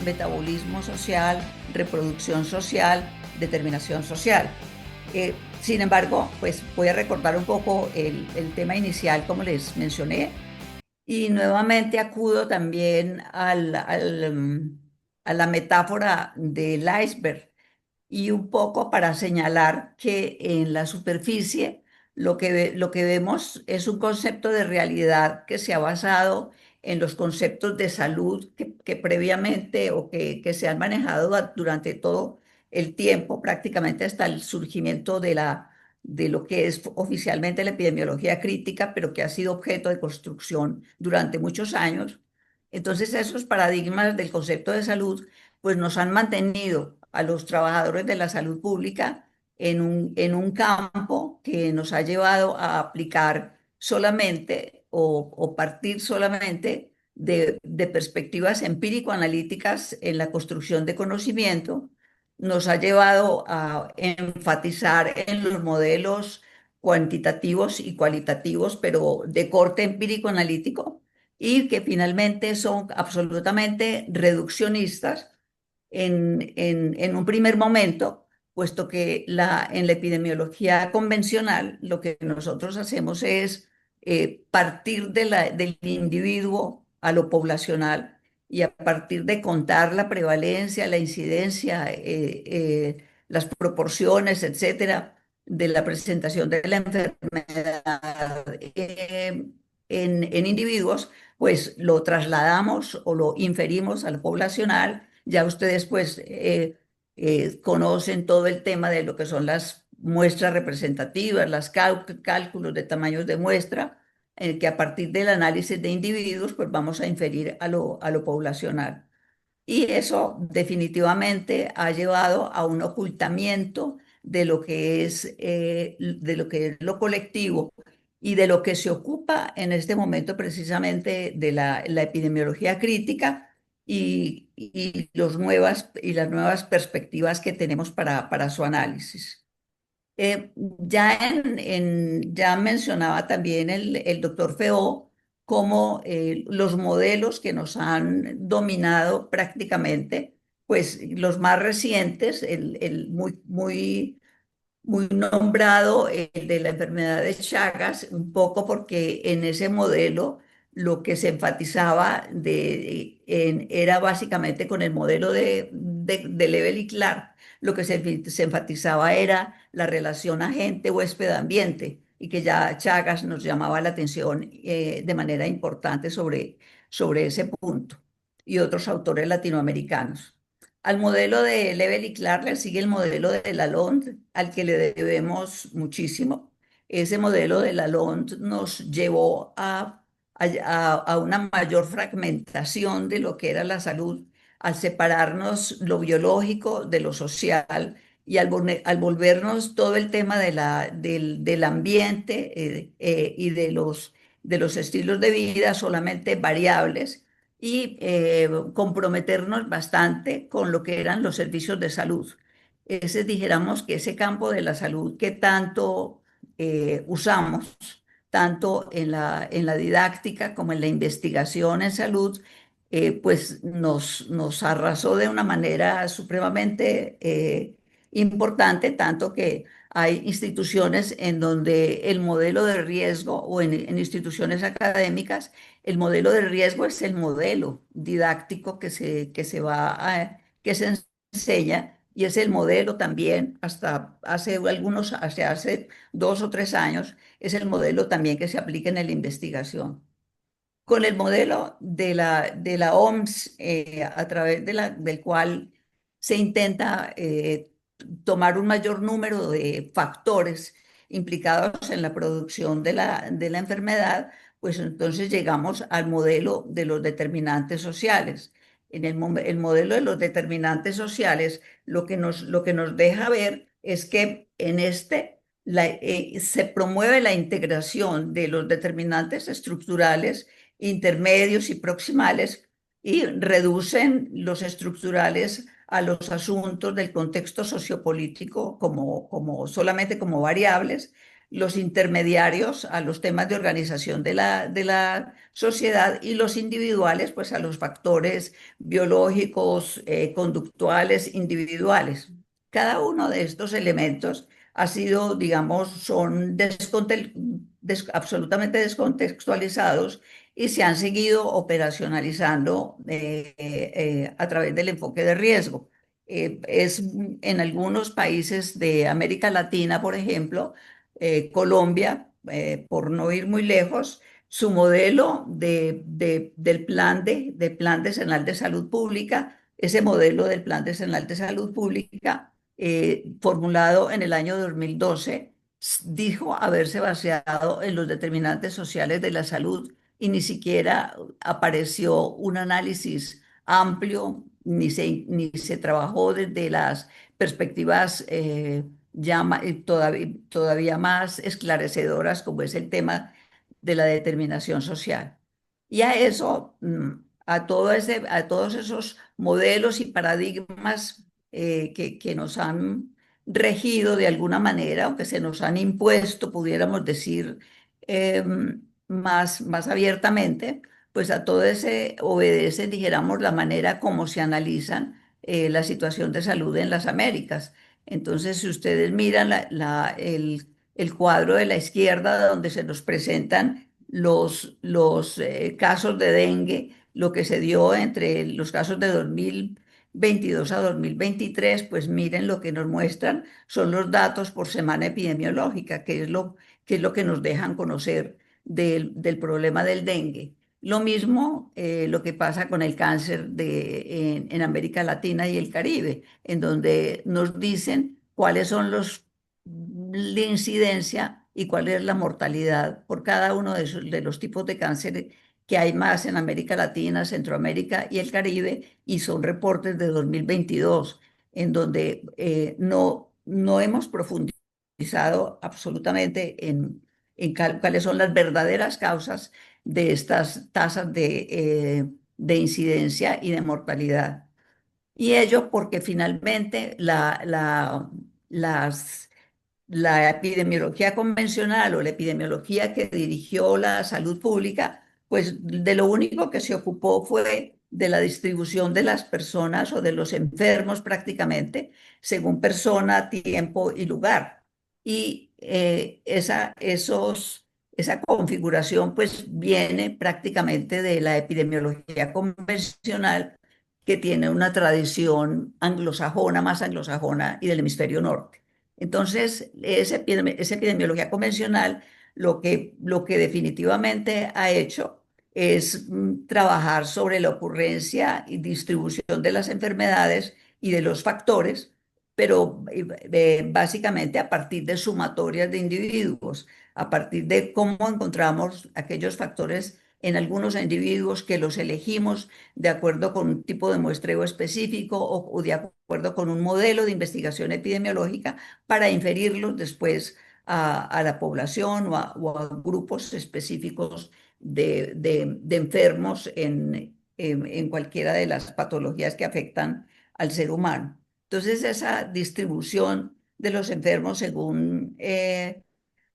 metabolismo social, reproducción social, determinación social. Sin embargo, pues voy a recordar un poco el tema inicial, como les mencioné, y nuevamente acudo también a la metáfora del iceberg y un poco para señalar que en la superficie lo que vemos es un concepto de realidad que se ha basado en los conceptos de salud que previamente o que se han manejado durante todo el tiempo, prácticamente hasta el surgimiento de lo que es oficialmente la epidemiología crítica, pero que ha sido objeto de construcción durante muchos años. Entonces, esos paradigmas del concepto de salud pues nos han mantenido a los trabajadores de la salud pública en un campo que nos ha llevado a aplicar solamente o partir solamente de perspectivas empírico-analíticas en la construcción de conocimiento, nos ha llevado a enfatizar en los modelos cuantitativos y cualitativos, pero de corte empírico-analítico, y que finalmente son absolutamente reduccionistas en un primer momento, puesto que en la epidemiología convencional lo que nosotros hacemos es partir del individuo a lo poblacional y a partir de contar la prevalencia, la incidencia, las proporciones, etcétera, de la presentación de la enfermedad en individuos, pues lo trasladamos o lo inferimos al poblacional. Ya ustedes pues conocen todo el tema de lo que son las muestras representativas, los cálculos de tamaños de muestra, que a partir del análisis de individuos pues vamos a inferir a lo poblacional. Y eso definitivamente ha llevado a un ocultamiento de lo que es lo colectivo y de lo que se ocupa en este momento precisamente de la epidemiología crítica y las nuevas perspectivas que tenemos para su análisis. Ya mencionaba también el doctor Feo cómo los modelos que nos han dominado prácticamente, pues los más recientes, muy nombrado el de la enfermedad de Chagas, un poco porque en ese modelo lo que se enfatizaba era básicamente con el modelo de Level y Clark, lo que se enfatizaba era la relación agente-huésped-ambiente, y que ya Chagas nos llamaba la atención de manera importante sobre ese punto, y otros autores latinoamericanos. Al modelo de Level y Clark le sigue el modelo de Lalonde, al que le debemos muchísimo. Ese modelo de Lalonde nos llevó a una mayor fragmentación de lo que era la salud, al separarnos lo biológico de lo social y al volvernos todo el tema del ambiente y de los estilos de vida solamente variables, y comprometernos bastante con lo que eran los servicios de salud. Ese, dijéramos que ese campo de la salud que tanto usamos, tanto en la didáctica como en la investigación en salud, pues nos arrasó de una manera supremamente importante, tanto que hay instituciones en donde el modelo de riesgo o en instituciones académicas el modelo de riesgo es el modelo didáctico que se enseña, y es el modelo también, hasta hace 2 o 3 años, es el modelo también que se aplica en la investigación. Con el modelo de la OMS, a través del cual se intenta tomar un mayor número de factores implicados en la producción de la enfermedad, pues entonces llegamos al modelo de los determinantes sociales. El modelo de los determinantes sociales lo que nos deja ver es que en se promueve la integración de los determinantes estructurales, intermedios y proximales, y reducen los estructurales a los asuntos del contexto sociopolítico solamente como variables, los intermediarios a los temas de organización de la sociedad y los individuales, pues a los factores biológicos, conductuales, individuales. Cada uno de estos elementos ha sido, digamos, son absolutamente descontextualizados y se han seguido operacionalizando a través del enfoque de riesgo. En algunos países de América Latina, por ejemplo, Colombia, por no ir muy lejos, su modelo del plan decenal de salud pública, ese modelo del plan decenal de salud pública, formulado en el año 2012, dijo haberse baseado en los determinantes sociales de la salud y ni siquiera apareció un análisis amplio, ni se trabajó desde las perspectivas todavía más esclarecedoras, como es el tema de la determinación social. Y a eso, a todos esos modelos y paradigmas que nos han regido de alguna manera, o que se nos han impuesto, pudiéramos decir, más abiertamente, pues a todo ese obedece, dijéramos, la manera como se analizan la situación de salud en las Américas. Entonces, si ustedes miran el cuadro de la izquierda, donde se nos presentan los casos de dengue, lo que se dio entre los casos de 2022 a 2023, pues miren lo que nos muestran son los datos por semana epidemiológica, que es lo que nos dejan conocer del problema del dengue. Lo mismo lo que pasa con el cáncer en América Latina y el Caribe, en donde nos dicen cuáles son la incidencia y cuál es la mortalidad por cada uno de los tipos de cáncer que hay más en América Latina, Centroamérica y el Caribe, y son reportes de 2022, en donde no hemos profundizado absolutamente en cuáles son las verdaderas causas de estas tasas de incidencia y de mortalidad. Y ello porque finalmente la epidemiología convencional o la epidemiología que dirigió la salud pública, pues de lo único que se ocupó fue de la distribución de las personas o de los enfermos prácticamente, según persona, tiempo y lugar. Y esa configuración pues viene prácticamente de la epidemiología convencional, que tiene una tradición anglosajona, más anglosajona y del hemisferio norte. Entonces, esa epidemiología convencional lo que definitivamente ha hecho es trabajar sobre la ocurrencia y distribución de las enfermedades y de los factores, pero básicamente a partir de sumatorias de individuos, a partir de cómo encontramos aquellos factores en algunos individuos que los elegimos de acuerdo con un tipo de muestreo específico o de acuerdo con un modelo de investigación epidemiológica para inferirlos después a la población o a grupos específicos de enfermos en cualquiera de las patologías que afectan al ser humano. Entonces, esa distribución de los enfermos según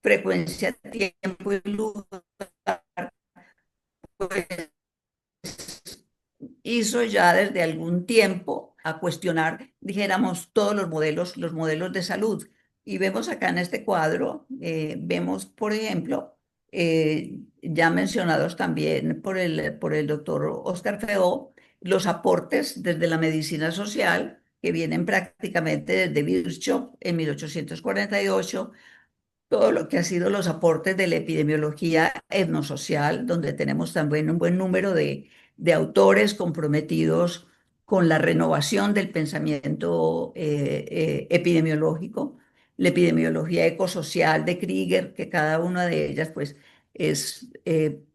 frecuencia, tiempo y lugar, pues hizo ya desde algún tiempo a cuestionar, dijéramos, todos los modelos de salud. Y vemos acá en este cuadro, vemos, por ejemplo, ya mencionados también por el doctor Oscar Feo, los aportes desde la medicina social, que vienen prácticamente desde Virchow en 1848, todo lo que ha sido los aportes de la epidemiología etnosocial, donde tenemos también un buen número de autores comprometidos con la renovación del pensamiento epidemiológico, la epidemiología ecosocial de Krieger, que cada una de ellas pues, es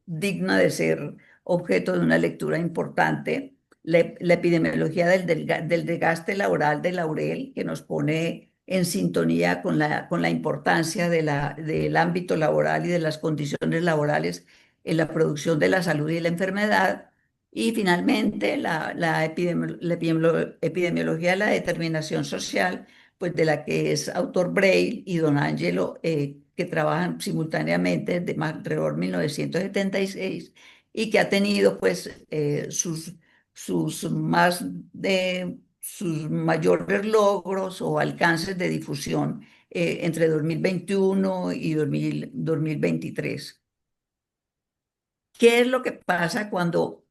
digna de ser objeto de una lectura importante, la epidemiología del desgaste laboral de Laurel, que nos pone en sintonía con la importancia del ámbito laboral y de las condiciones laborales en la producción de la salud y la enfermedad. Y finalmente, epidemiología de la determinación social, pues de la que es autor Braille y Don Angelo, que trabajan simultáneamente desde alrededor de 1976 y que ha tenido pues sus mayores logros o alcances de difusión entre 2021 y 2023. ¿Qué es lo que pasa cuando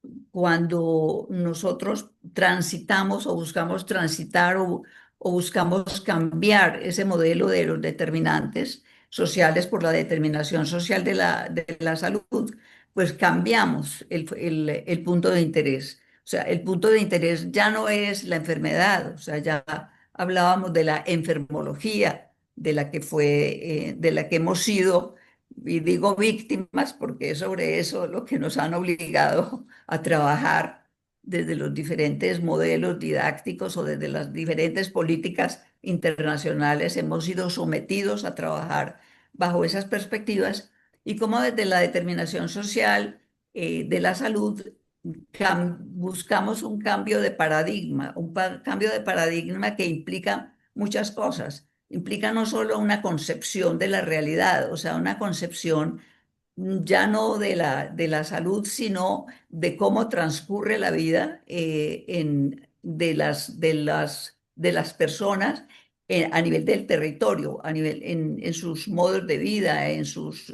nosotros transitamos o buscamos transitar o buscamos cambiar ese modelo de los determinantes sociales por la determinación social de la salud? Pues cambiamos el punto de interés. O sea, el punto de interés ya no es la enfermedad, o sea, ya hablábamos de la enfermología, de la que hemos sido, y digo víctimas porque es sobre eso lo que nos han obligado a trabajar desde los diferentes modelos didácticos o desde las diferentes políticas internacionales. Hemos sido sometidos a trabajar bajo esas perspectivas y como desde la determinación social de la salud buscamos un cambio de paradigma, cambio de paradigma que implica muchas cosas. Implica no solo una concepción de la realidad, o sea, una concepción ya no de la salud, sino de cómo transcurre la vida de las personas a nivel del territorio, en sus modos de vida, en sus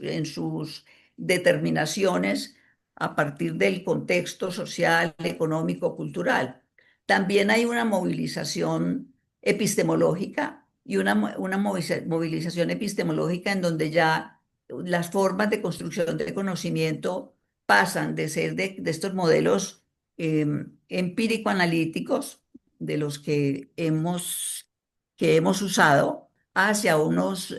determinaciones a partir del contexto social, económico, cultural. También hay una movilización epistemológica y una movilización epistemológica en donde ya las formas de construcción del conocimiento pasan de ser de estos modelos empírico-analíticos de los que hemos usado hacia unos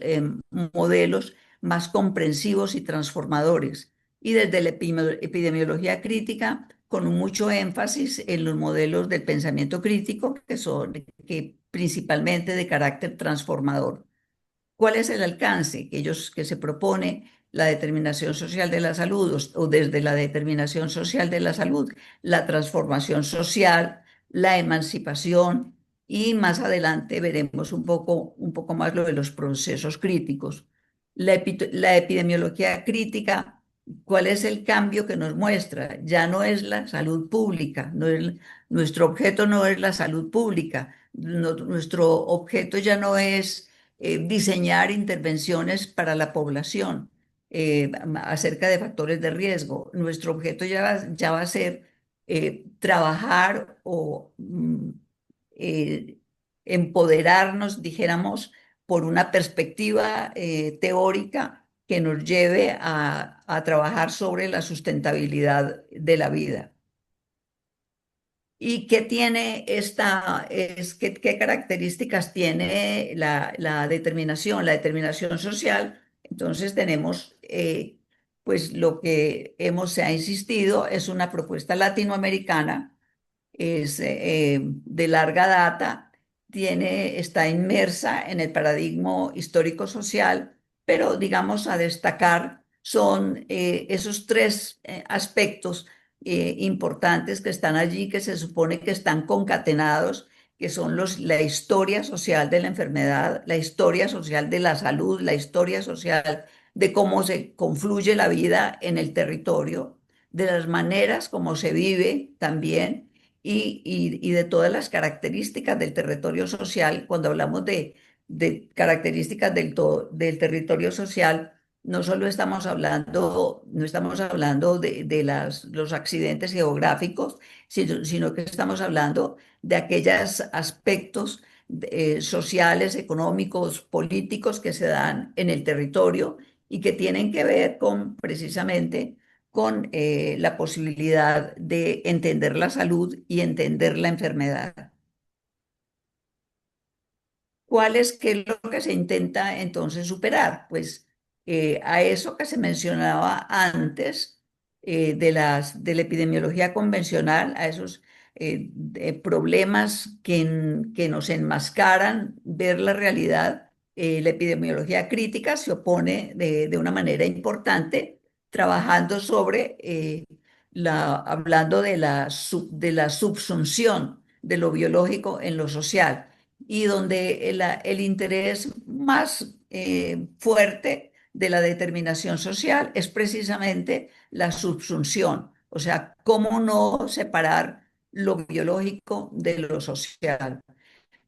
modelos más comprensivos y transformadores. Y desde la epidemiología crítica, con mucho énfasis en los modelos del pensamiento crítico, que principalmente de carácter transformador. ¿Cuál es el alcance que se propone la determinación social de la salud o desde la determinación social de la salud? La transformación social, la emancipación y más adelante veremos un poco más lo de los procesos críticos. La epidemiología crítica, ¿cuál es el cambio que nos muestra? Ya no es la salud pública, nuestro objeto no es la salud pública, nuestro objeto ya no es diseñar intervenciones para la población acerca de factores de riesgo. Nuestro objeto ya va a ser trabajar o eh, empoderarnos, dijéramos, por una perspectiva teórica que nos lleve a trabajar sobre la sustentabilidad de la vida. ¿Y qué tiene qué características tiene la determinación social? Entonces tenemos, pues lo que se ha insistido es una propuesta latinoamericana, es de larga data, está inmersa en el paradigma histórico-social, pero digamos a destacar son esos tres aspectos importantes que están allí, que se supone que están concatenados, que son la historia social de la enfermedad, la historia social de la salud, la historia social de cómo se confluye la vida en el territorio, de las maneras como se vive también y de todas las características del territorio social. Cuando hablamos de características del territorio social, no estamos hablando los accidentes geográficos, sino que estamos hablando de aquellos aspectos sociales, económicos, políticos que se dan en el territorio y que tienen que ver con precisamente con la posibilidad de entender la salud y entender la enfermedad. ¿Qué es lo que se intenta entonces superar? Pues a eso que se mencionaba antes de la epidemiología convencional, a esos problemas que nos enmascaran ver la realidad, la epidemiología crítica se opone de una manera importante, trabajando sobre, hablando de la subsunción de lo biológico en lo social y donde el interés más fuerte de la determinación social es precisamente la subsunción, o sea, cómo no separar lo biológico de lo social,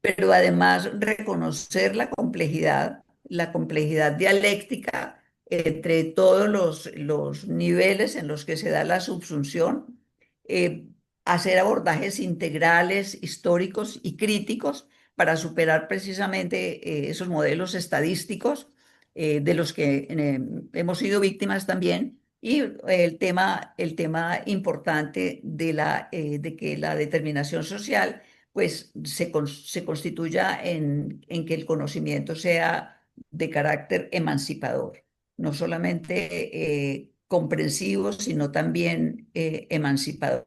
pero además reconocer la complejidad dialéctica entre todos los niveles en los que se da la subsunción, eh, hacer abordajes integrales, históricos y críticos para superar precisamente esos modelos estadísticos de los que hemos sido víctimas también. Y el tema importante de que la determinación social pues se constituya en que el conocimiento sea de carácter emancipador, no solamente comprensivo, sino también emancipador,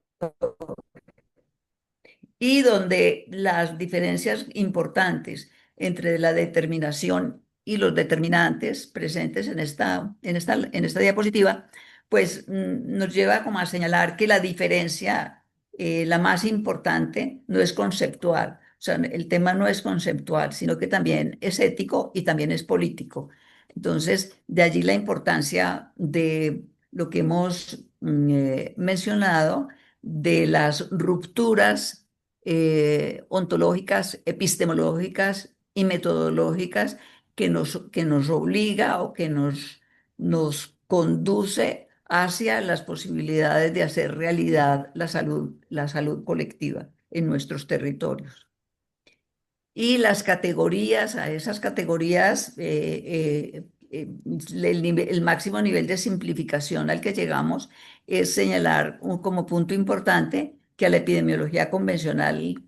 y donde las diferencias importantes entre la determinación y los determinantes presentes en esta diapositiva, pues nos lleva como a señalar que la diferencia, la más importante, no es conceptual. O sea, el tema no es conceptual, sino que también es ético y también es político. Entonces, de allí la importancia de lo que hemos mencionado, de las rupturas ontológicas, epistemológicas y metodológicas que nos obliga o que nos conduce hacia las posibilidades de hacer realidad la salud colectiva en nuestros territorios. Y las categorías, a esas categorías, el máximo nivel de simplificación al que llegamos es señalar como punto importante que a la epidemiología convencional,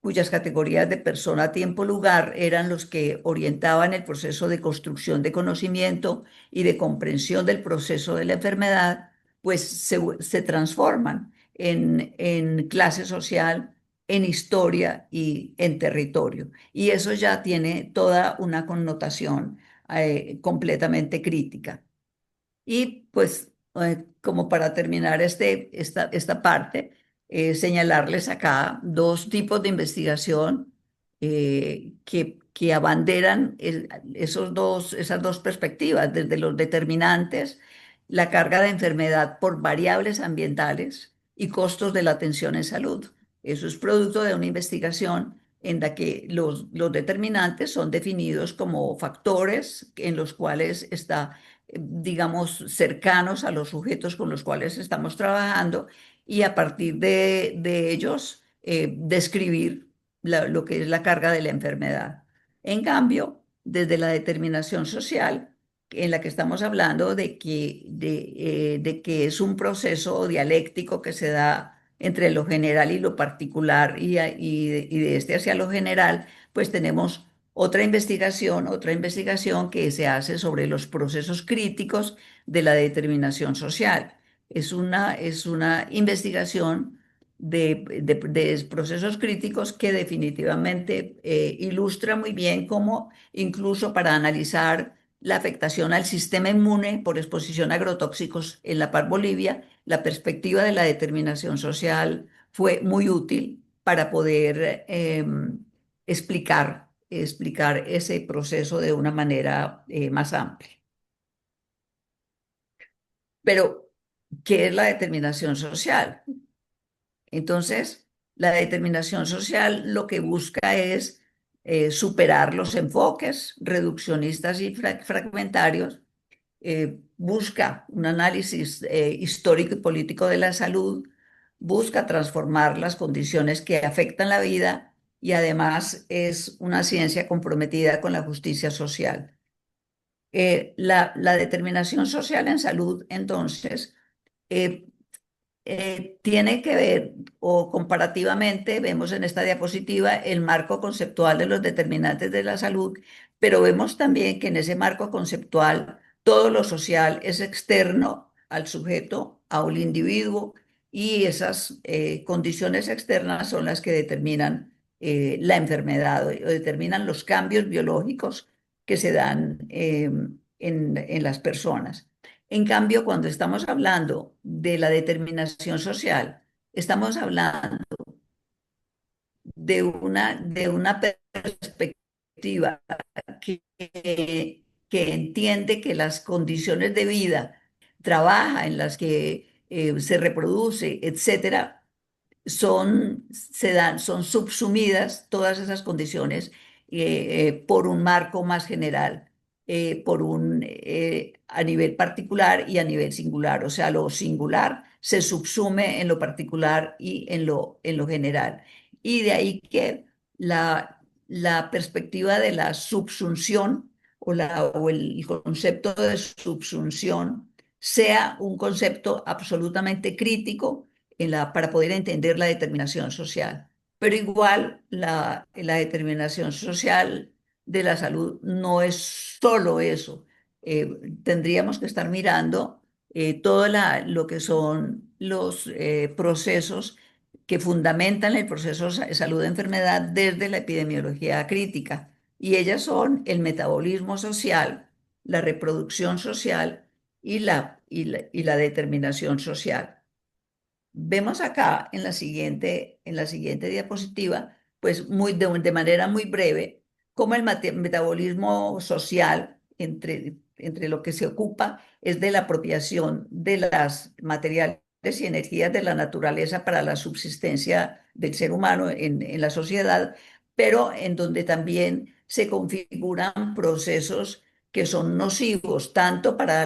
cuyas categorías de persona, tiempo, lugar eran los que orientaban el proceso de construcción de conocimiento y de comprensión del proceso de la enfermedad, pues se transforman en clase social, en historia y en territorio. Y eso ya tiene toda una connotación completamente crítica. Y pues, como para terminar esta parte, señalarles acá dos tipos de investigación que abanderan esas dos perspectivas, desde los determinantes, la carga de enfermedad por variables ambientales y costos de la atención en salud. Eso es producto de una investigación en la que los determinantes son definidos como factores en los cuales está, digamos, cercanos a los sujetos con los cuales estamos trabajando, y a partir de ellos describir lo que es la carga de la enfermedad. En cambio, desde la determinación social, en la que estamos hablando de que es un proceso dialéctico que se da entre lo general y lo particular, y de este hacia lo general, pues tenemos otra investigación que se hace sobre los procesos críticos de la determinación social. Es una investigación de procesos críticos que definitivamente ilustra muy bien cómo, incluso para analizar la afectación al sistema inmune por exposición a agrotóxicos en La Paz, Bolivia, la perspectiva de la determinación social fue muy útil para poder explicar ese proceso de una manera más amplia. Pero, ¿qué es la determinación social? Entonces, la determinación social lo que busca es superar los enfoques reduccionistas y fragmentarios, busca un análisis histórico y político de la salud, busca transformar las condiciones que afectan la vida, y además es una ciencia comprometida con la justicia social. La determinación social en salud, entonces, eh, tiene que ver, o comparativamente, vemos en esta diapositiva el marco conceptual de los determinantes de la salud, pero vemos también que en ese marco conceptual todo lo social es externo al sujeto, a un individuo, y esas condiciones externas son las que determinan la enfermedad, o determinan los cambios biológicos que se dan en las personas. En cambio, cuando estamos hablando de la determinación social, estamos hablando de una perspectiva que, que entiende que las condiciones de vida, trabaja en las que se reproduce, etcétera, son subsumidas todas esas condiciones por un marco más general, a nivel particular y a nivel singular. O sea, lo singular se subsume en lo particular y en lo general. Y de ahí que la perspectiva de la subsunción o el concepto de subsunción sea un concepto absolutamente crítico para poder entender la determinación social. Pero igual la determinación social de la salud no es solo eso. Tendríamos que estar mirando lo que son los procesos que fundamentan el proceso de salud-enfermedad desde la epidemiología crítica. Y ellas son el metabolismo social, la reproducción social y la determinación social. Vemos acá en la siguiente diapositiva, pues de manera muy breve, cómo el metabolismo social, entre lo que se ocupa, es de la apropiación de las materiales y energías de la naturaleza para la subsistencia del ser humano en la sociedad, pero en donde también se configuran procesos que son nocivos tanto para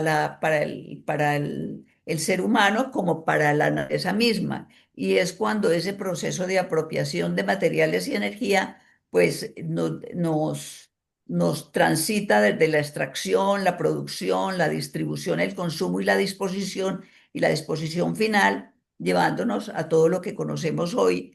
el ser humano como para la naturaleza misma. Y es cuando ese proceso de apropiación de materiales y energía, pues nos transita desde la extracción, la producción, la distribución, el consumo y la disposición final, llevándonos a todo lo que conocemos hoy,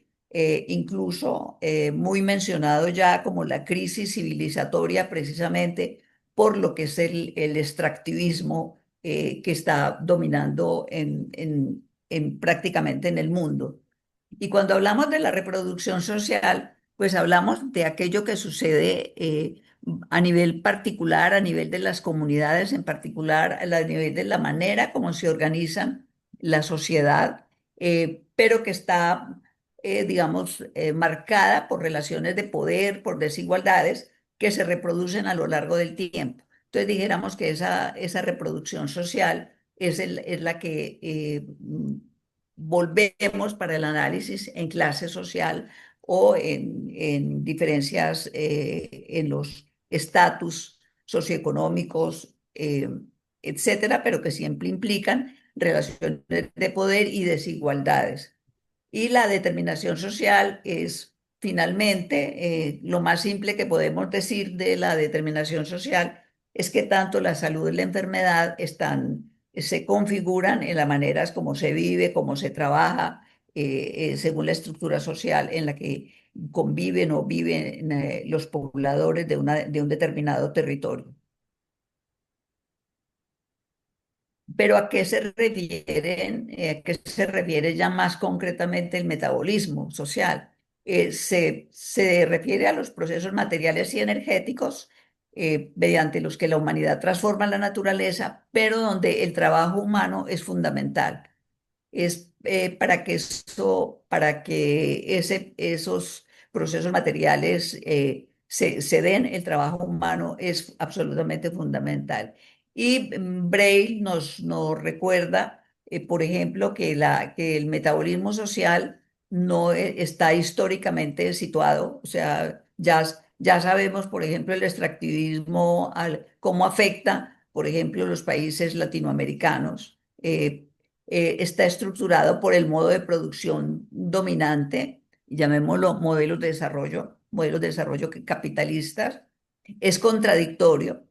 incluso muy mencionado ya como la crisis civilizatoria, precisamente por lo que es el extractivismo que está dominando prácticamente en el mundo. Y cuando hablamos de la reproducción social, pues hablamos de aquello que sucede a nivel particular, a nivel de las comunidades en particular, a nivel de la manera como se organizan la sociedad, pero que está, digamos, marcada por relaciones de poder, por desigualdades que se reproducen a lo largo del tiempo. Entonces dijéramos que esa reproducción social es la que volvemos para el análisis en clase social o en diferencias en los estatus socioeconómicos, etcétera, pero que siempre implican relaciones de poder y desigualdades. Y la determinación social es finalmente lo más simple que podemos decir de la determinación social es que tanto la salud y la enfermedad se configuran en las maneras como se vive, cómo se trabaja, según la estructura social en la que conviven o viven los pobladores de un determinado territorio. Pero ¿a qué se refieren? ¿A qué se refiere ya más concretamente el metabolismo social? Se refiere a los procesos materiales y energéticos mediante los que la humanidad transforma la naturaleza, pero donde el trabajo humano es fundamental. Es para que esos procesos materiales se den, el trabajo humano es absolutamente fundamental. Y Braille nos recuerda, por ejemplo, que el metabolismo social no está históricamente situado, o sea, ya sabemos, por ejemplo, el extractivismo, cómo afecta, por ejemplo, los países latinoamericanos. Está estructurado por el modo de producción dominante, llamémoslo modelos de desarrollo capitalistas, es contradictorio,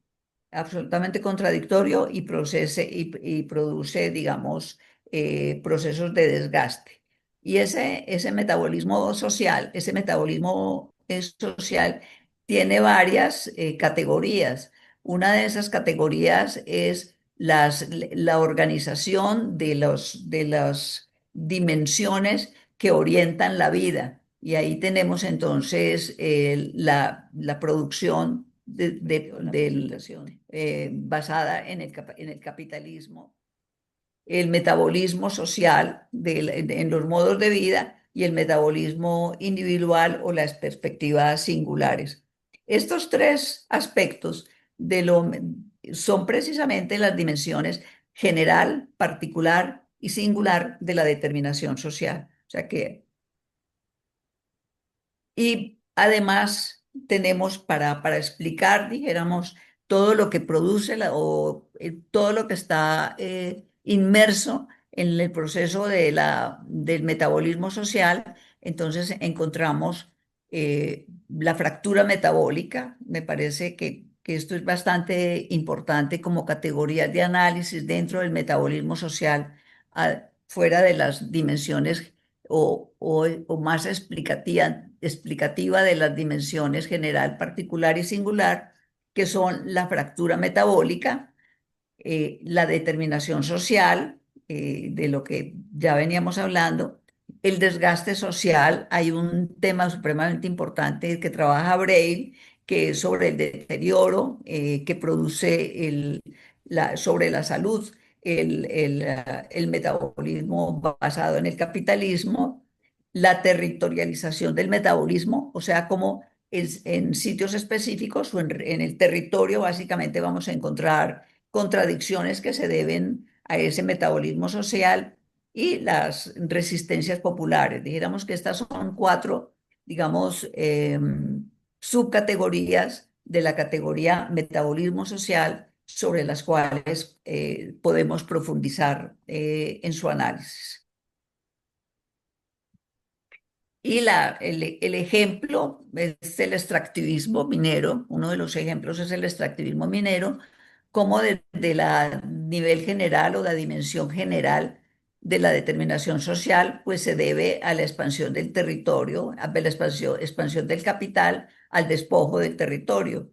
absolutamente contradictorio y produce, digamos, procesos de desgaste. Y ese metabolismo social, social tiene varias categorías. Una de esas categorías es la organización de las dimensiones que orientan la vida. Y ahí tenemos entonces la producción basada en el capitalismo, el metabolismo social en los modos de vida y el metabolismo individual o las perspectivas singulares. Estos tres aspectos de lo son precisamente las dimensiones general, particular y singular de la determinación social. O sea que y además tenemos para explicar, dijéramos, todo lo que produce todo lo que está inmerso en el proceso del metabolismo social. Entonces encontramos la fractura metabólica. Me parece que esto es bastante importante como categoría de análisis dentro del metabolismo social, fuera de las dimensiones o más explicativa de las dimensiones general, particular y singular, que son la fractura metabólica, la determinación social, de lo que ya veníamos hablando, el desgaste social. Hay un tema supremamente importante que trabaja Braille, que es sobre el deterioro que produce sobre la salud el metabolismo basado en el capitalismo, la territorialización del metabolismo, o sea, como en sitios específicos o en el territorio básicamente vamos a encontrar contradicciones que se deben a ese metabolismo social y las resistencias populares. Dijéramos que estas son cuatro, digamos, subcategorías de la categoría metabolismo social sobre las cuales podemos profundizar en su análisis. Y el ejemplo es el extractivismo minero. Uno de los ejemplos es el extractivismo minero, como desde la nivel general o la dimensión general de la determinación social, pues se debe a la expansión del territorio, a la expansión del capital, al despojo del territorio.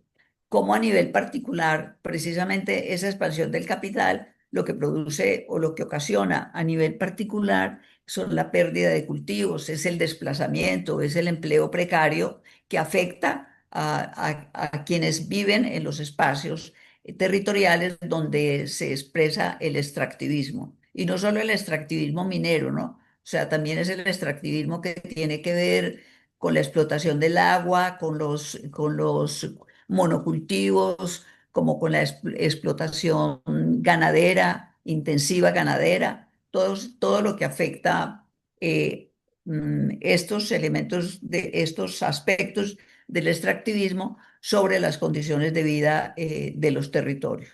Como a nivel particular, precisamente esa expansión del capital, lo que produce o lo que ocasiona a nivel particular son la pérdida de cultivos, es el desplazamiento, es el empleo precario que afecta a quienes viven en los espacios territoriales donde se expresa el extractivismo. Y no solo el extractivismo minero, ¿no? O sea, también es el extractivismo que tiene que ver con la explotación del agua, con los monocultivos, como con la explotación ganadera, intensiva ganadera, todo lo que afecta estos elementos, de estos aspectos del extractivismo sobre las condiciones de vida de los territorios.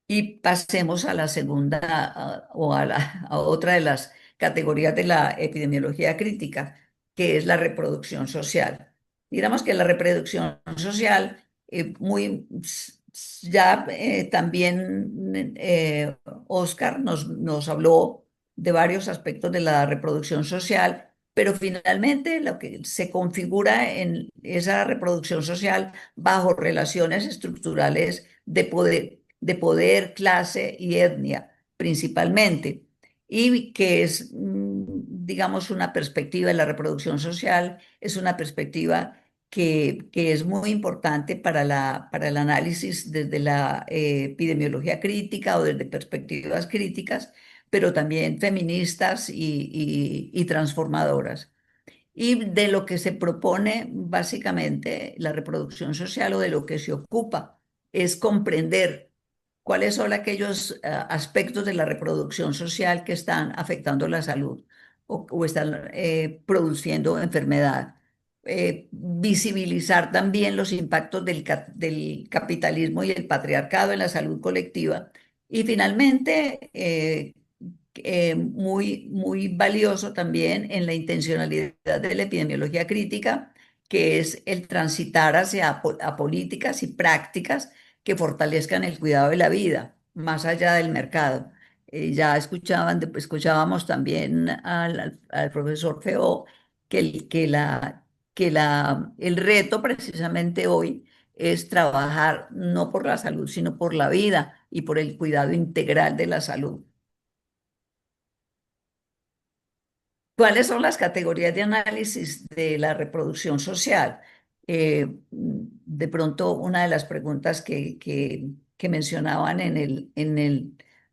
Y pasemos a la segunda a otra de las categorías de la epidemiología crítica, que es la reproducción social. Digamos que la reproducción social, ya también Oscar nos habló de varios aspectos de la reproducción social, pero finalmente lo que se configura en esa reproducción social bajo relaciones estructurales de poder, clase y etnia principalmente, y que es, digamos, una perspectiva de la reproducción social, es una perspectiva que es muy importante para el análisis desde la epidemiología crítica o desde perspectivas críticas, pero también feministas y transformadoras. Y de lo que se propone básicamente la reproducción social o de lo que se ocupa es comprender cuáles son aquellos aspectos de la reproducción social que están afectando la salud o están produciendo enfermedad. Visibilizar también los impactos del capitalismo y el patriarcado en la salud colectiva. Y finalmente, muy valioso también en la intencionalidad de la epidemiología crítica, que es el transitar hacia a políticas y prácticas que fortalezcan el cuidado de la vida, más allá del mercado. Ya escuchábamos también al profesor Feo que el reto precisamente hoy es trabajar no por la salud, sino por la vida y por el cuidado integral de la salud. ¿Cuáles son las categorías de análisis de la reproducción social? De pronto, una de las preguntas que mencionaban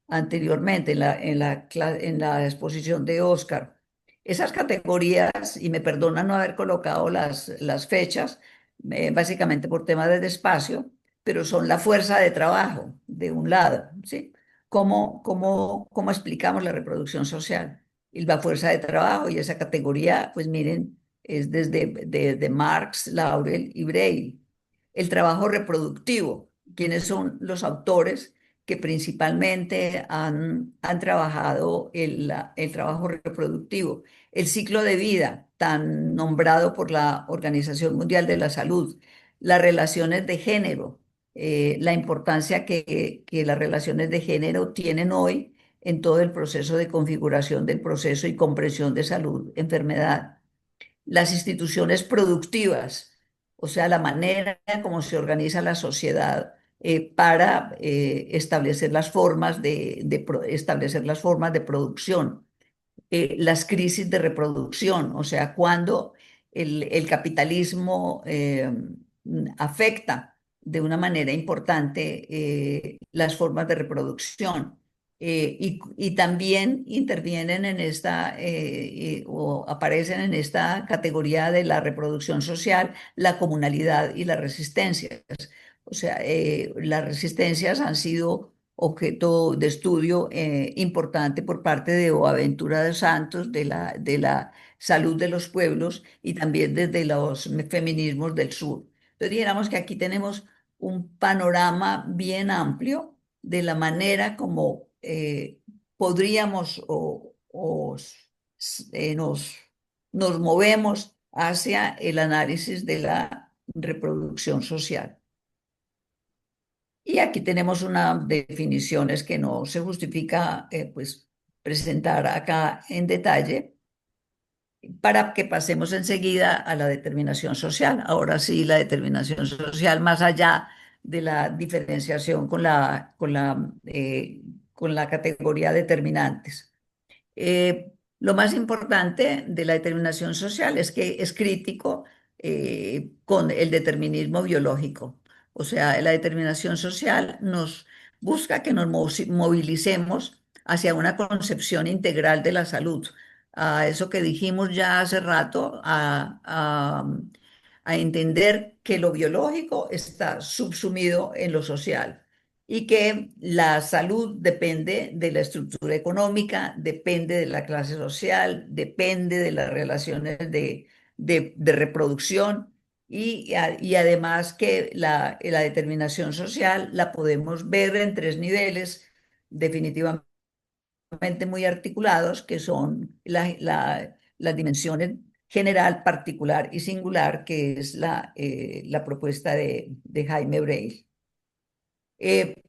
anteriormente, en la exposición de Oscar, esas categorías, y me perdonan no haber colocado las fechas, básicamente por temas de despacio, pero son la fuerza de trabajo de un lado, ¿sí? ¿Cómo explicamos la reproducción social? Y la fuerza de trabajo y esa categoría, pues miren, es desde de Marx, Laurel y Braille. El trabajo reproductivo, ¿quiénes son los autores que principalmente han trabajado el trabajo reproductivo? El ciclo de vida, tan nombrado por la Organización Mundial de la Salud, las relaciones de género, la importancia que las relaciones de género tienen hoy en todo el proceso de configuración del proceso y comprensión de salud, enfermedad, las instituciones productivas, o sea, la manera como se organiza la sociedad para establecer las formas establecer las formas de producción, las crisis de reproducción, o sea, cuando el capitalismo afecta de una manera importante las formas de reproducción. Y también intervienen en o aparecen en esta categoría de la reproducción social, la comunalidad y las resistencias. O sea, las resistencias han sido objeto de estudio importante por parte de Boaventura de Santos, de la salud de los pueblos y también desde los feminismos del sur. Entonces, dijéramos que aquí tenemos un panorama bien amplio de la manera como podríamos nos movemos hacia el análisis de la reproducción social. Y aquí tenemos unas definiciones que no se justifica pues, presentar acá en detalle para que pasemos enseguida a la determinación social. Ahora sí, la determinación social más allá de la diferenciación con la categoría determinantes. Lo más importante de la determinación social es que es crítico con el determinismo biológico. O sea, la determinación social nos busca que nos movilicemos hacia una concepción integral de la salud. A eso que dijimos ya hace rato, a entender que lo biológico está subsumido en lo social y que la salud depende de la estructura económica, depende de la clase social, depende de las relaciones de reproducción y además que la determinación social la podemos ver en tres niveles definitivamente muy articulados, que son las dimensiones general, particular y singular, que es la propuesta de Jaime Breil. Eh,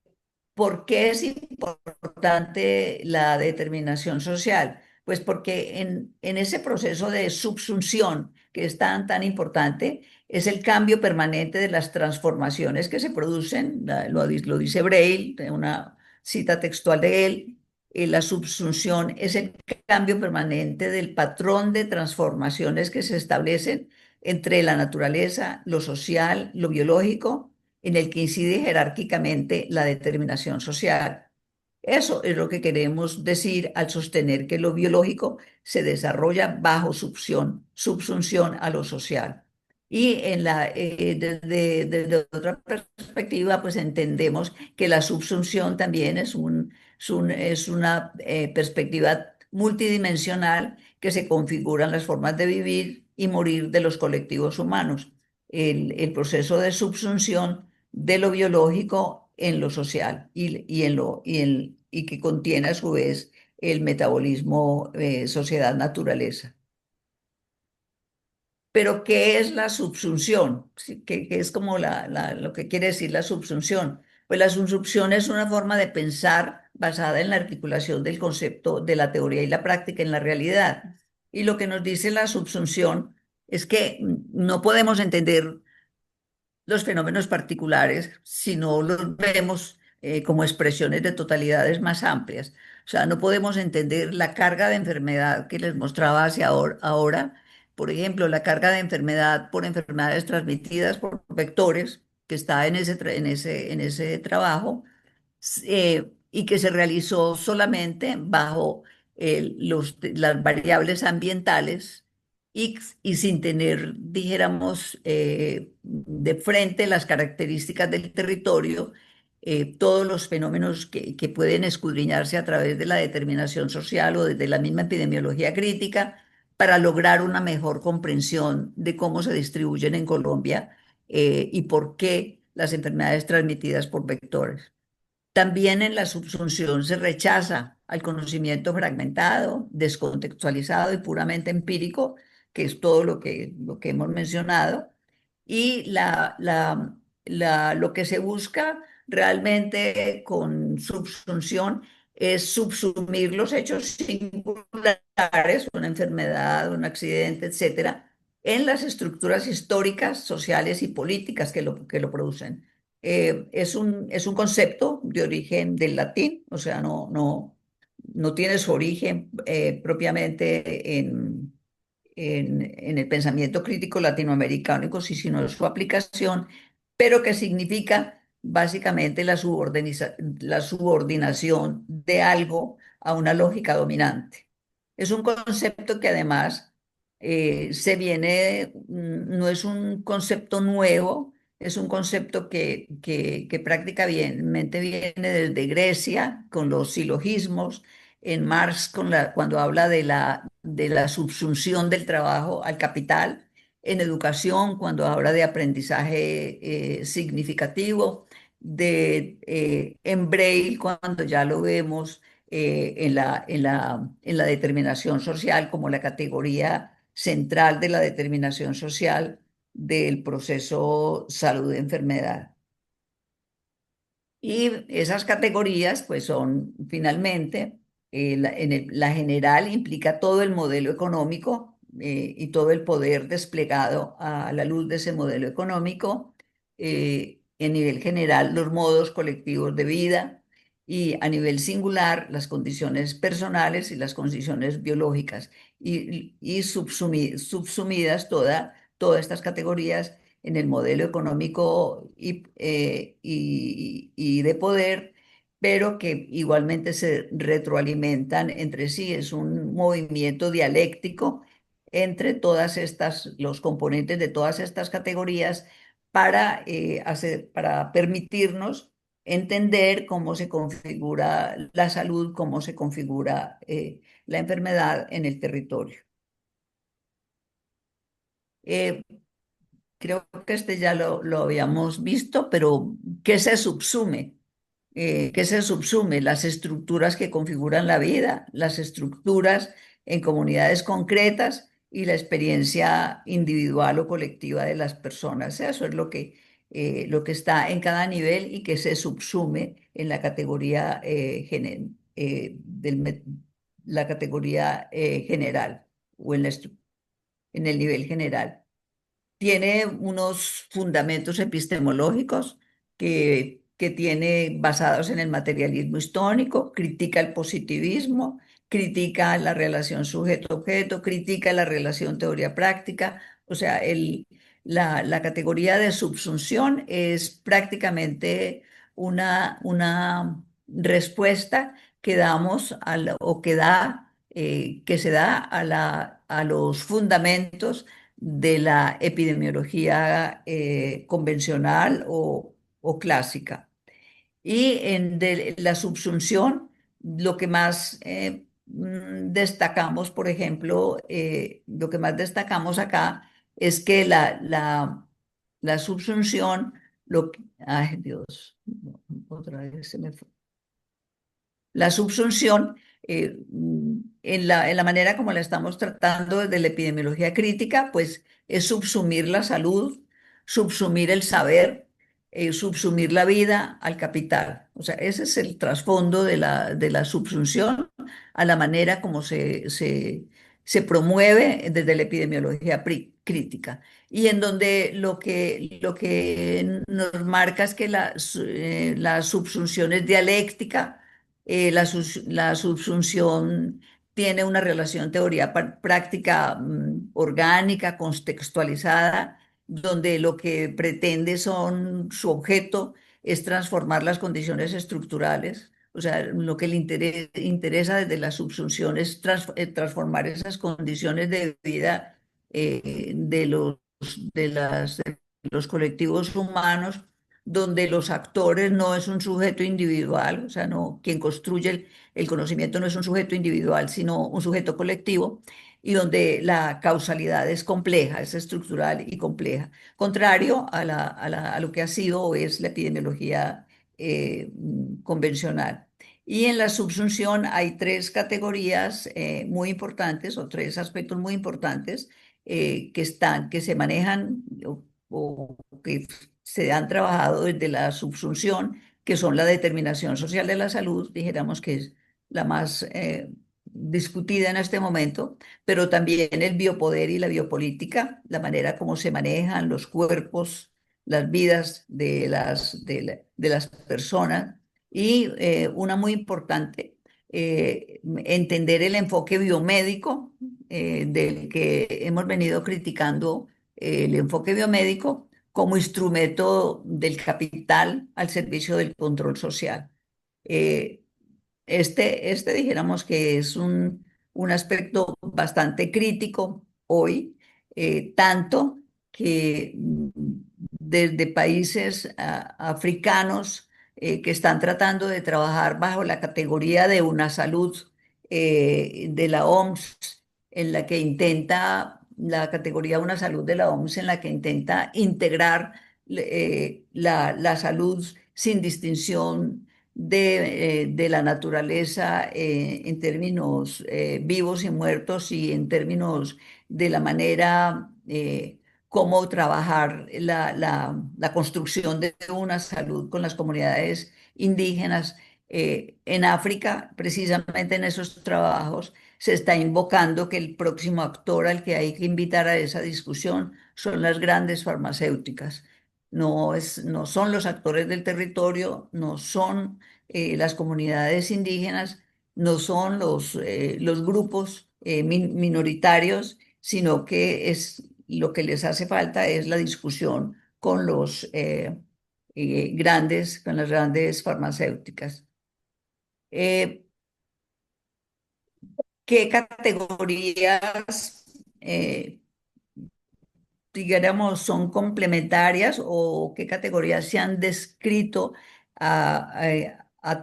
¿Por qué es importante la determinación social? Pues porque en ese proceso de subsunción que es tan importante, es el cambio permanente de las transformaciones que se producen, lo dice Braille, una cita textual de él, la subsunción es el cambio permanente del patrón de transformaciones que se establecen entre la naturaleza, lo social, lo biológico en el que incide jerárquicamente la determinación social. Eso es lo que queremos decir al sostener que lo biológico se desarrolla bajo subsunción a lo social. Y desde otra perspectiva, pues entendemos que la subsunción también es una perspectiva multidimensional que se configuran las formas de vivir y morir de los colectivos humanos. El proceso de subsunción de lo biológico en lo social y que contiene a su vez el metabolismo sociedad-naturaleza. Pero, ¿qué es la subsunción? Sí, ¿qué es como lo que quiere decir la subsunción? Pues la subsunción es una forma de pensar basada en la articulación del concepto de la teoría y la práctica en la realidad. Y lo que nos dice la subsunción es que no podemos entender los fenómenos particulares si no los vemos como expresiones de totalidades más amplias. O sea, no podemos entender la carga de enfermedad que les mostraba hacia ahora. Por ejemplo, la carga de enfermedad por enfermedades transmitidas por vectores, que está en ese trabajo, y que se realizó solamente bajo las variables ambientales y sin tener, dijéramos, de frente las características del territorio, todos los fenómenos que pueden escudriñarse a través de la determinación social o desde la misma epidemiología crítica para lograr una mejor comprensión de cómo se distribuyen en Colombia y por qué las enfermedades transmitidas por vectores. También en la subsunción se rechaza al conocimiento fragmentado, descontextualizado y puramente empírico, que es todo lo que hemos mencionado, y lo que se busca realmente con subsunción es subsumir los hechos singulares, una enfermedad, un accidente, etcétera, en las estructuras históricas, sociales y políticas que lo producen. Es un concepto de origen del latín, o sea, no tiene su origen propiamente en el pensamiento crítico latinoamericano, sino su aplicación, pero que significa básicamente la subordinación de algo a una lógica dominante. Es un concepto que además no es un concepto nuevo, es un concepto que prácticamente viene desde Grecia con los silogismos, en Marx cuando habla de la subsunción del trabajo al capital, en educación cuando habla de aprendizaje significativo, en Braille cuando ya lo vemos en la determinación social como la categoría central de la determinación social del proceso salud-enfermedad. Y esas categorías, pues son finalmente, la general implica todo el modelo económico y todo el poder desplegado a la luz de ese modelo económico. En nivel general, los modos colectivos de vida y a nivel singular, las condiciones personales y las condiciones biológicas. Y subsumidas todas estas categorías en el modelo económico y de poder, pero que igualmente se retroalimentan entre sí. Es un movimiento dialéctico entre los componentes de todas estas categorías para permitirnos entender cómo se configura la salud, cómo se configura la enfermedad en el territorio. Eh, Creo que este ya lo habíamos visto, pero ¿qué se subsume? ¿Qué se subsume? Las estructuras que configuran la vida, las estructuras en comunidades concretas y la experiencia individual o colectiva de las personas. Eso es lo que está en cada nivel y que se subsume en la categoría, la categoría general o en el nivel general. Tiene unos fundamentos epistemológicos que tiene basados en el materialismo histórico, critica el positivismo, critica la relación sujeto-objeto, critica la relación teoría-práctica. O sea, la categoría de subsunción es prácticamente una respuesta que damos o que se da a los fundamentos de la epidemiología convencional o clásica. Y de la subsunción, lo que más destacamos, por ejemplo, lo que más destacamos acá es que la subsunción, ay Dios, no, otra vez se me fue. La subsunción, en la manera como la estamos tratando desde la epidemiología crítica, pues es subsumir la salud, subsumir el saber, subsumir la vida al capital. O sea, ese es el trasfondo de la subsunción a la manera como se promueve desde la epidemiología crítica. Y en donde lo que nos marca es que la subsunción es dialéctica, la subsunción tiene una relación teoría práctica orgánica, contextualizada, donde lo que pretende su objeto es transformar las condiciones estructurales. O sea, lo que le interesa desde la subsunción es transformar esas condiciones de vida de de los colectivos humanos, donde los actores no es un sujeto individual, o sea, no, quien construye el conocimiento no es un sujeto individual, sino un sujeto colectivo, y donde la causalidad es compleja, es estructural y compleja, contrario a lo que ha sido o es la epidemiología convencional. Y en la subsunción hay tres categorías muy importantes o tres aspectos muy importantes que se manejan o que se han trabajado desde la subsunción, que son la determinación social de la salud, dijéramos que es la más discutida en este momento, pero también el biopoder y la biopolítica, la manera como se manejan los cuerpos, las vidas de las personas y una muy importante, entender el enfoque biomédico del que hemos venido criticando, el enfoque biomédico como instrumento del capital al servicio del control social. Eh, este dijéramos que es un aspecto bastante crítico hoy, tanto que desde países africanos que están tratando de trabajar bajo la categoría de una salud de la OMS, en la que intenta, la categoría una salud de la OMS, en la que intenta integrar la salud sin distinción de la naturaleza en términos vivos y muertos y en términos de la manera cómo trabajar la construcción de una salud con las comunidades indígenas. En África, precisamente en esos trabajos, se está invocando que el próximo actor al que hay que invitar a esa discusión son las grandes farmacéuticas. No son los actores del territorio, no son las comunidades indígenas, no son los grupos minoritarios, sino que es lo que les hace falta es la discusión con con las grandes farmacéuticas. Eh, ¿Qué categorías digamos, son complementarias o qué categorías se han descrito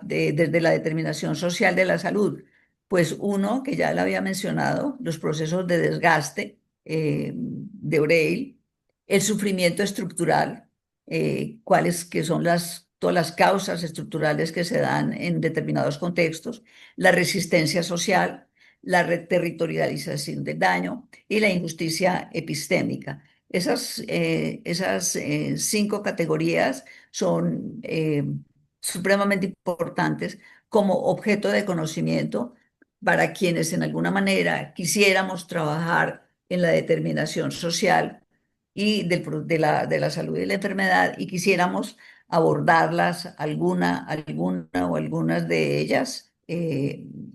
desde la determinación social de la salud? Pues uno, que ya lo había mencionado, los procesos de desgaste de O'Reilly, el sufrimiento estructural, cuáles que son todas las causas estructurales que se dan en determinados contextos, la resistencia social, la territorialización del daño y la injusticia epistémica. Esas cinco categorías son supremamente importantes como objeto de conocimiento para quienes en alguna manera quisiéramos trabajar en la determinación social y de la salud y la enfermedad y quisiéramos abordarlas, alguna o algunas de ellas,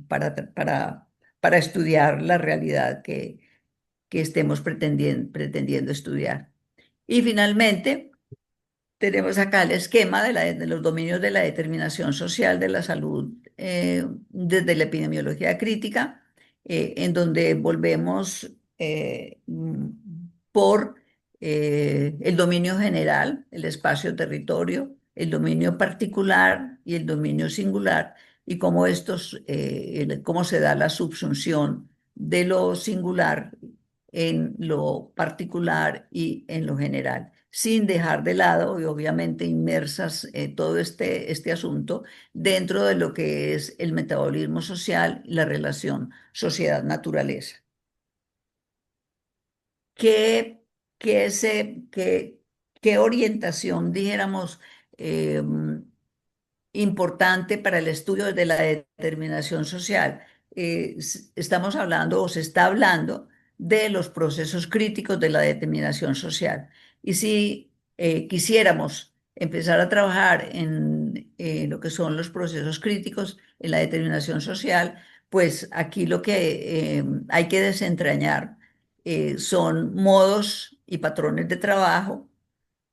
para estudiar la realidad que estemos pretendiendo estudiar. Y finalmente, tenemos acá el esquema de los dominios de la determinación social de la salud desde la epidemiología crítica, en donde volvemos por el dominio general, el espacio-territorio, el dominio particular y el dominio singular, y cómo cómo se da la subsunción de lo singular en lo particular y en lo general, sin dejar de lado y obviamente inmersas todo este asunto dentro de lo que es el metabolismo social y la relación sociedad-naturaleza. ¿Qué, qué, qué orientación, dijéramos, eh, importante para el estudio de la determinación social? Estamos hablando o se está hablando de los procesos críticos de la determinación social. Y si quisiéramos empezar a trabajar en lo que son los procesos críticos en la determinación social, pues aquí lo que hay que desentrañar son modos y patrones de trabajo,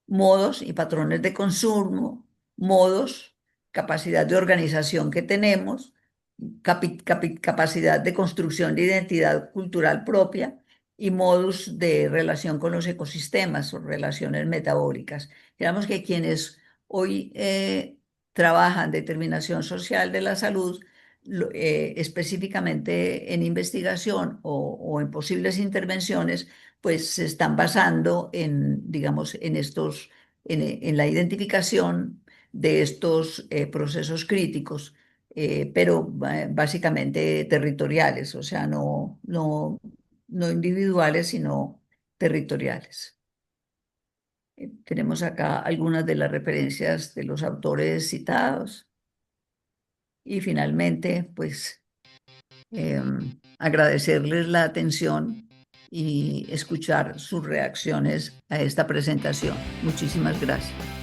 modos y patrones de consumo, modos, capacidad de organización que tenemos, capacidad de construcción de identidad cultural propia y modus de relación con los ecosistemas o relaciones metabólicas. Digamos que quienes hoy trabajan determinación social de la salud, específicamente en investigación o en posibles intervenciones, pues se están basando en, digamos, en estos, en la identificación de estos procesos críticos, pero básicamente territoriales, o sea, no individuales, sino territoriales. Tenemos acá algunas de las referencias de los autores citados y finalmente, pues, agradecerles la atención y escuchar sus reacciones a esta presentación. Muchísimas gracias.